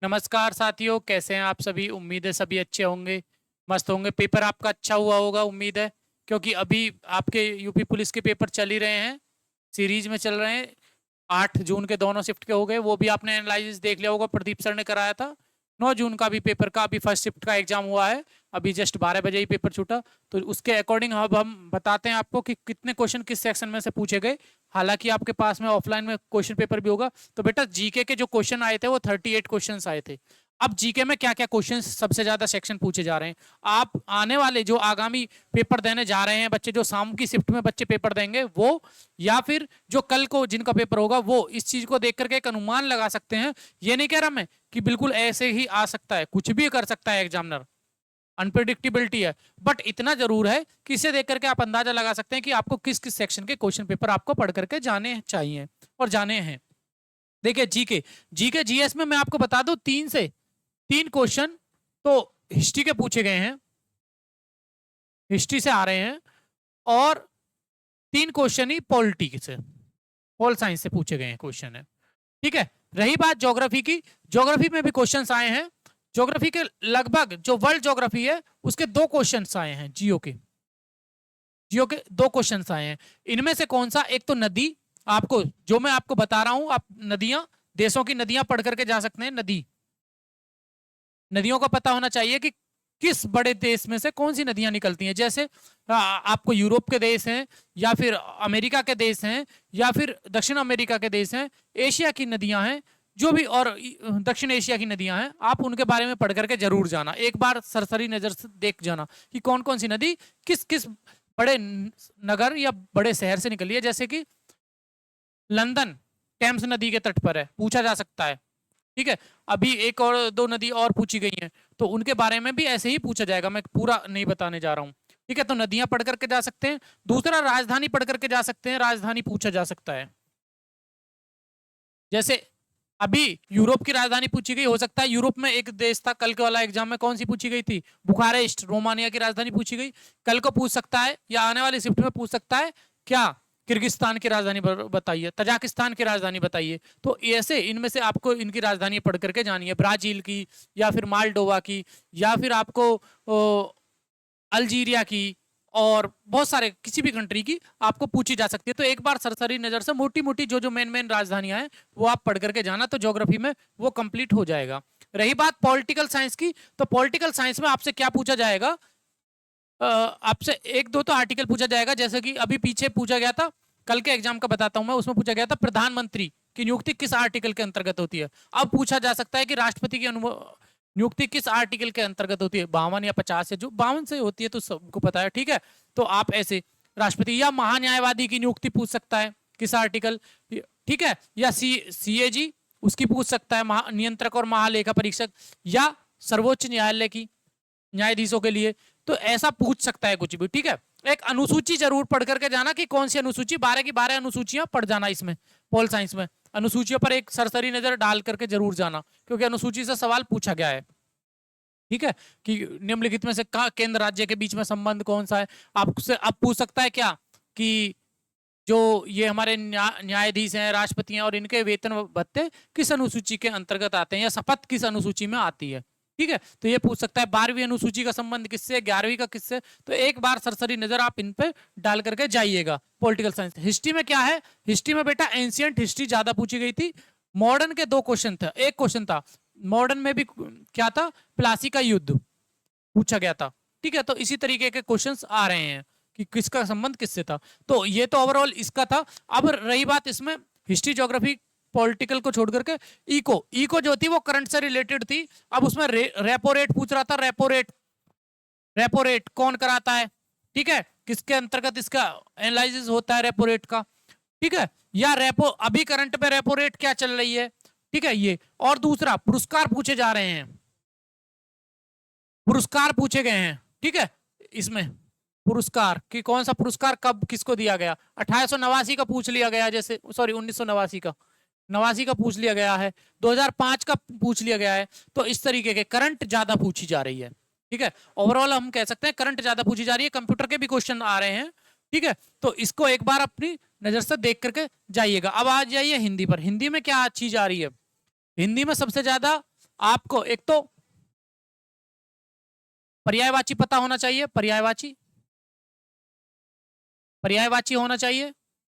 नमस्कार साथियों, कैसे हैं आप सभी। उम्मीद है सभी अच्छे होंगे, मस्त होंगे। पेपर आपका अच्छा हुआ होगा उम्मीद है, क्योंकि अभी आपके यूपी पुलिस के पेपर चल ही रहे हैं, सीरीज में चल रहे हैं। 8 जून के दोनों शिफ्ट के हो गए, वो भी आपने एनालिसिस देख लिया होगा, प्रदीप सर ने कराया था। 9 जून का भी पेपर का अभी फर्स्ट शिफ्ट का एग्जाम हुआ है, अभी जस्ट 12 बजे ही पेपर छूटा। तो उसके अकॉर्डिंग अब हम बताते हैं आपको कि कितने क्वेश्चन किस सेक्शन में से पूछे गए। हालांकि आपके पास में ऑफलाइन में क्वेश्चन पेपर भी होगा। तो बेटा जीके के जो क्वेश्चन आए थे वो 38 क्वेश्चन आए थे। अब जीके में क्या क्या क्वेश्चन सबसे ज्यादा सेक्शन पूछे जा रहे हैं, आप आने वाले जो आगामी पेपर देने जा रहे हैं बच्चे, जो शाम की शिफ्ट में बच्चे पेपर देंगे वो, या फिर जो कल को जिनका पेपर होगा वो, इस चीज को देख करके एक अनुमान लगा सकते हैं। ये नहीं कह रहा मैं कि बिल्कुल ऐसे ही आ सकता है, कुछ भी कर सकता है एग्जामिनर, अनप्रिडिक्टेबिलिटी है। बट इतना जरूर है कि इसे देख करके आप अंदाजा लगा सकते हैं कि आपको किस किस सेक्शन के क्वेश्चन पेपर आपको पढ़ करके जाने चाहिए और जाने हैं। देखिए जीके, जीके जीएस में मैं आपको बता दूं, 3 क्वेश्चन तो हिस्ट्री के पूछे गए हैं, हिस्ट्री से आ रहे हैं, और 3 क्वेश्चन ही पॉलिटी से, पॉल साइंस से पूछे गए हैं क्वेश्चन है। ठीक है, रही बात ज्योग्राफी की, ज्योग्राफी में भी क्वेश्चंस आए हैं। ज्योग्राफी के लगभग जो वर्ल्ड ज्योग्राफी है उसके 2 क्वेश्चंस आए हैं, जियो के 2 क्वेश्चंस आए हैं। इनमें से कौन सा, एक तो नदी, आपको जो मैं आपको बता रहा हूं, आप नदियां, देशों की नदियां पढ़ करके जा सकते हैं। नदियों का पता होना चाहिए कि किस बड़े देश में से कौन सी नदियां निकलती हैं। जैसे आपको यूरोप के देश हैं, या फिर अमेरिका के देश हैं, या फिर दक्षिण अमेरिका के देश हैं, एशिया की नदियां हैं, जो भी, और दक्षिण एशिया की नदियां हैं, आप उनके बारे में पढ़ करके जरूर जाना, एक बार सरसरी नजर से देख जाना कि कौन कौन सी नदी किस किस बड़े नगर या बड़े शहर से निकली है। जैसे कि लंदन टेम्स नदी के तट पर है, पूछा जा सकता है। ठीक है, अभी एक और 2 नदी और पूछी गई हैं, तो उनके बारे में भी ऐसे ही पूछा जाएगा, मैं पूरा नहीं बताने जा रहा हूं। ठीक है, तो नदियां पढ़ करके जा सकते हैं। दूसरा, राजधानी पढ़ करके जा सकते हैं, राजधानी पूछा जा सकता है। जैसे अभी यूरोप की राजधानी पूछी गई, हो सकता है यूरोप में एक देश था, कल के वाला एग्जाम में कौन सी पूछी गई थी, बुखारेस्ट, रोमानिया की राजधानी पूछी गई। कल को पूछ सकता है, या आने वाली शिफ्ट में पूछ सकता है, क्या किर्गिस्तान की राजधानी बताइए, तजाकिस्तान की राजधानी बताइए। तो ऐसे इनमें से आपको इनकी राजधानी पढ़ करके जानी है, ब्राजील की, या फिर मालडोवा की, या फिर आपको अल्जीरिया की, और बहुत सारे किसी भी कंट्री की आपको पूछी जा सकती है। तो एक बार सरसरी नजर से मोटी मोटी जो जो मेन मेन राजधानियां हैं वो आप पढ़ करके जाना, तो ज्योग्राफी में वो कंप्लीट हो जाएगा। रही बात पॉलिटिकल साइंस की, तो पॉलिटिकल साइंस में आपसे क्या पूछा जाएगा, आपसे एक दो तो आर्टिकल पूछा जाएगा। जैसे कि अभी पीछे पूछा गया था, कल के एग्जाम का बताता हूं मैं, उसमें पूछा गया था प्रधानमंत्री की नियुक्ति किस आर्टिकल के अंतर्गत होती है। अब पूछा जा सकता है कि राष्ट्रपति की नियुक्ति किस आर्टिकल के अंतर्गत होती है, 52 या 50 से, जो 52 से होती है तो सबको पता है। ठीक है, तो आप ऐसे राष्ट्रपति या महान्यायवादी की नियुक्ति पूछ सकता है किस आर्टिकल। ठीक है, या सीएजी उसकी पूछ सकता है, नियंत्रक और महालेखा परीक्षक, या सर्वोच्च न्यायालय की न्यायाधीशों के लिए। तो ऐसा पूछ सकता है कुछ भी। ठीक है, एक अनुसूची जरूर पढ़ करके जाना कि कौन सी अनुसूची, 12 की 12 अनुसूचियां पढ़ जाना इसमें, पोल साइंस में अनुसूचियों पर एक सरसरी नजर डाल करके जरूर जाना, क्योंकि अनुसूची से सवाल पूछा गया है। ठीक है, कि निम्नलिखित में से कहा केंद्र राज्य के बीच में संबंध कौन सा है। आपसे अब पूछ सकता है क्या कि जो ये हमारे न्यायाधीश हैं, राष्ट्रपति हैं, और इनके वेतन भत्ते किस अनुसूची के अंतर्गत आते हैं, या शपथ किस अनुसूची में आती है। ठीक है, तो ये पूछ सकता है 12वीं अनुसूची का संबंध किससे, 11वीं का किससे। तो एक बार सरसरी नजर आप इन पे डाल करके जाइएगा। पॉलिटिकल साइंस, हिस्ट्री में क्या है, हिस्ट्री में बेटा एंशियंट हिस्ट्री ज्यादा पूछी गई थी। मॉडर्न के 2 क्वेश्चन थे, एक क्वेश्चन था मॉडर्न में भी, क्या था, प्लासी का युद्ध पूछा गया था। ठीक है, तो इसी तरीके के क्वेश्चंस आ रहे हैं कि किसका संबंध किससे था। तो ये तो ओवरऑल इसका था। अब रही बात इसमें हिस्ट्री, ज्योग्राफी, पॉलिटिकल को छोड़ करके इको, इको जो थी वो करंट से रिलेटेड थी। अब उसमें रेपो रेट पूछ रहा था, रेपो रेट कौन कराता है। ठीक है, किसके अंतर्गत इसका एनालिसिस होता है रेपो रेट का। ठीक है, या रेपो, अभी करंट में रेपो रेट क्या चल रही है। ठीक है, ये, और दूसरा पुरस्कार पूछे जा रहे हैं, पुरस्कार पूछे गए हैं। ठीक है, इसमें पुरस्कार कि कौन सा पुरस्कार कब किसको दिया गया, 1889 का पूछ लिया गया, जैसे सॉरी 1989 का, 89 का पूछ लिया गया है, 2005 का पूछ लिया गया है। तो इस तरीके के करंट ज्यादा पूछी जा रही है। ठीक है, ओवरऑल हम कह सकते हैं करंट ज्यादा पूछी जा रही है, कंप्यूटर के भी क्वेश्चन आ रहे हैं। ठीक है, तो इसको एक बार अपनी नजर से देख करके जाइएगा। अब आ जाइए हिंदी पर, हिंदी में क्या चीज आ रही है। हिंदी में सबसे ज्यादा आपको एक तो पर्यायवाची पता होना चाहिए, पर्यायवाची होना चाहिए,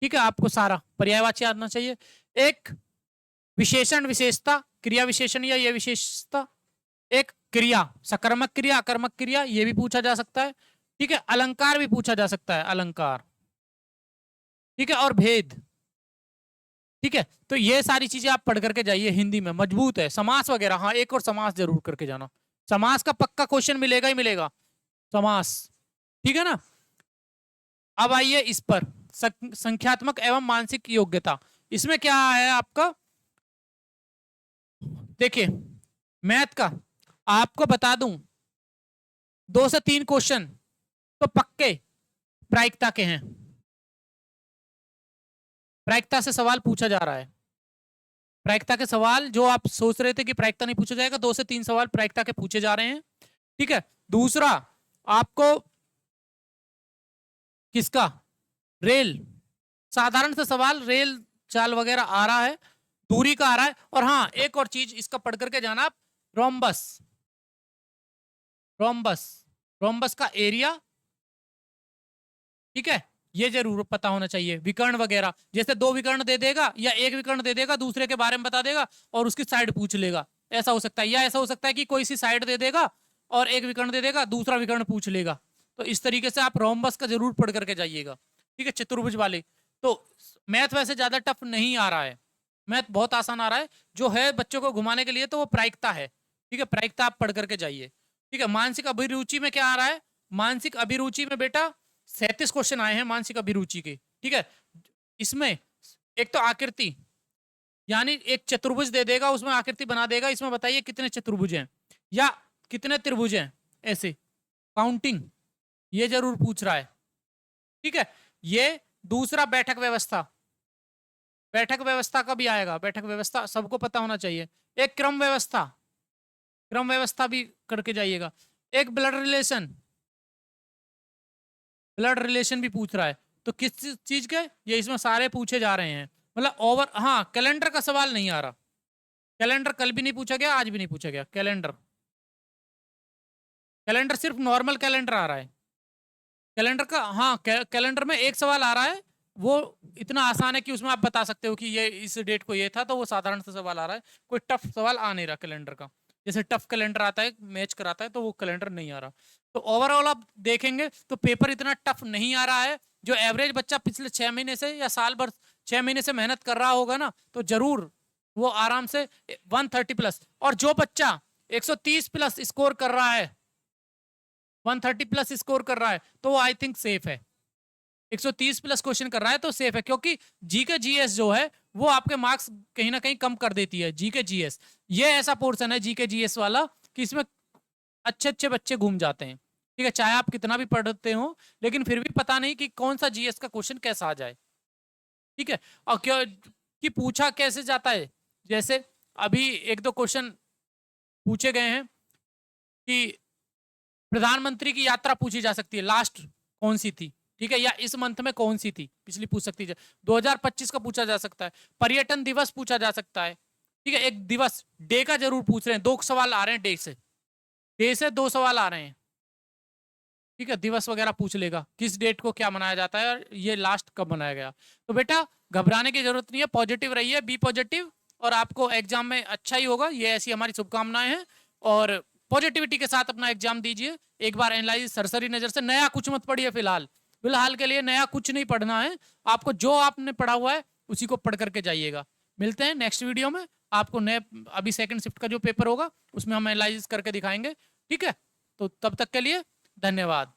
ठीक है, आपको सारा पर्यायवाची आना चाहिए। एक विशेषण विशेषता, क्रिया विशेषण या ये विशेषता, एक क्रिया, सकर्मक क्रिया अकर्मक क्रिया, ये भी पूछा जा सकता है, ठीक है, अलंकार भी पूछा जा सकता है, अलंकार, ठीक है, और भेद, ठीक है। तो ये सारी चीजें आप पढ़ करके जाइए, हिंदी में मजबूत है। समास वगैरह, हाँ एक और समास जरूर करके जाना, समास का पक्का क्वेश्चन मिलेगा ही मिलेगा, समास, ठीक है ना। अब आइए इस पर, संख्यात्मक एवं मानसिक योग्यता, इसमें क्या है आपका, देखिए मैथ का आपको बता दूं 2 से 3 क्वेश्चन तो पक्के प्रायिकता के हैं, प्रायिकता से सवाल पूछा जा रहा है, प्रायिकता के सवाल जो आप सोच रहे थे कि प्रायिकता नहीं पूछा जाएगा, 2 से 3 सवाल प्रायिकता के पूछे जा रहे हैं, ठीक है। दूसरा आपको किसका, रेल, साधारण सा सवाल, रेल चाल वगैरह आ रहा है, दूरी का आ रहा है, और हाँ एक और चीज इसका पढ़ करके जाना आप, रोम्बस, रोम्बस, रोम्बस का एरिया, ठीक है, ये जरूर पता होना चाहिए। विकर्ण वगैरह, जैसे 2 विकर्ण दे देगा या 1 विकर्ण दे देगा, दूसरे के बारे में बता देगा और उसकी साइड पूछ लेगा, ऐसा हो सकता है, या ऐसा हो सकता है कि कोई सी साइड दे देगा और 1 विकर्ण दे देगा, दूसरा विकर्ण पूछ लेगा। तो इस तरीके से आप रोम्बस का जरूर पढ़ करके जाइएगा, ठीक है, चतुर्भुज वाले। तो मैथ वैसे ज्यादा टफ नहीं आ रहा है, मैथ बहुत आसान आ रहा है, जो है बच्चों को घुमाने के लिए तो वो प्रायिकता है, ठीक है, प्रायिकता आप पढ़ करके जाइए, ठीक है। मानसिक अभिरुचि में क्या आ रहा है, मानसिक अभिरुचि में बेटा 37 क्वेश्चन आए हैं मानसिक अभिरुचि के, ठीक है। इसमें एक तो आकृति, यानी एक चतुर्भुज दे देगा, उसमें आकृति बना देगा, इसमें बताइए कितने चतुर्भुज हैं या कितने त्रिभुज हैं, ऐसे काउंटिंग, ये जरूर पूछ रहा है, ठीक है। ये दूसरा बैठक व्यवस्था, बैठक व्यवस्था का भी आएगा, बैठक व्यवस्था सबको पता होना चाहिए। एक क्रम व्यवस्था, क्रम व्यवस्था भी करके जाइएगा। एक ब्लड रिलेशन, ब्लड रिलेशन भी पूछ रहा है, तो किस चीज के, ये इसमें सारे पूछे जा रहे हैं, मतलब ओवर, हाँ कैलेंडर का सवाल नहीं आ रहा, कैलेंडर कल भी नहीं पूछा गया, आज भी नहीं पूछा गया, कैलेंडर, कैलेंडर सिर्फ नॉर्मल कैलेंडर आ रहा है, कैलेंडर का, हाँ कैलेंडर में एक सवाल आ रहा है, वो इतना आसान है कि उसमें आप बता सकते हो कि ये इस डेट को ये था, तो वो साधारण सा सवाल आ रहा है, कोई टफ सवाल आ नहीं रहा कैलेंडर का, जैसे टफ कैलेंडर आता है मैच कराता है, तो वो कैलेंडर नहीं आ रहा। तो ओवरऑल आप देखेंगे तो पेपर इतना टफ नहीं आ रहा है, जो एवरेज बच्चा पिछले 6 महीने से या साल भर 6 महीने से मेहनत कर रहा होगा ना, तो जरूर वो आराम से 130 प्लस, और जो बच्चा 130 प्लस स्कोर कर रहा है, 130 प्लस स्कोर कर रहा है, तो वो आई थिंक सेफ है, 130 प्लस क्वेश्चन कर रहा है तो सेफ है, क्योंकि जी के जीएस जो है वो आपके मार्क्स कहीं ना कहीं कम कर देती है, जी के जीएस, ये ऐसा पोर्शन है जी के जीएस वाला कि इसमें अच्छे अच्छे बच्चे घूम जाते हैं, ठीक है, चाहे आप कितना भी पढ़ते हो, लेकिन फिर भी पता नहीं कि कौन सा जीएस का क्वेश्चन कैसा आ जाए, ठीक है। और क्या कि पूछा कैसे जाता है, जैसे अभी 1-2 क्वेश्चन पूछे गए हैं कि प्रधानमंत्री की यात्रा पूछी जा सकती है, लास्ट कौन सी थी, ठीक है, या इस मंथ में कौन सी थी, पिछली पूछ सकती है, 2025 का पूछा जा सकता है, पर्यटन दिवस पूछा जा सकता है, ठीक है, एक दिवस डे का जरूर पूछ रहे हैं, 2 सवाल आ रहे हैं डे से 2 सवाल आ रहे हैं, ठीक है, दिवस वगैरह पूछ लेगा, किस डेट को क्या मनाया जाता है और ये लास्ट कब मनाया गया। तो बेटा घबराने की जरूरत नहीं है, पॉजिटिव रहिए, बी पॉजिटिव, और आपको एग्जाम में अच्छा ही होगा, ये ऐसी हमारी शुभकामनाएं हैं, और पॉजिटिविटी के साथ अपना एग्जाम दीजिए। एक बार एनालाइज सरसरी नजर से, नया कुछ मत पढ़िए, फिलहाल के लिए नया कुछ नहीं पढ़ना है आपको, जो आपने पढ़ा हुआ है उसी को पढ़ करके जाइएगा। मिलते हैं नेक्स्ट वीडियो में, आपको नए अभी सेकंड शिफ्ट का जो पेपर होगा उसमें हम एनालाइज करके दिखाएंगे, ठीक है। तो तब तक के लिए धन्यवाद।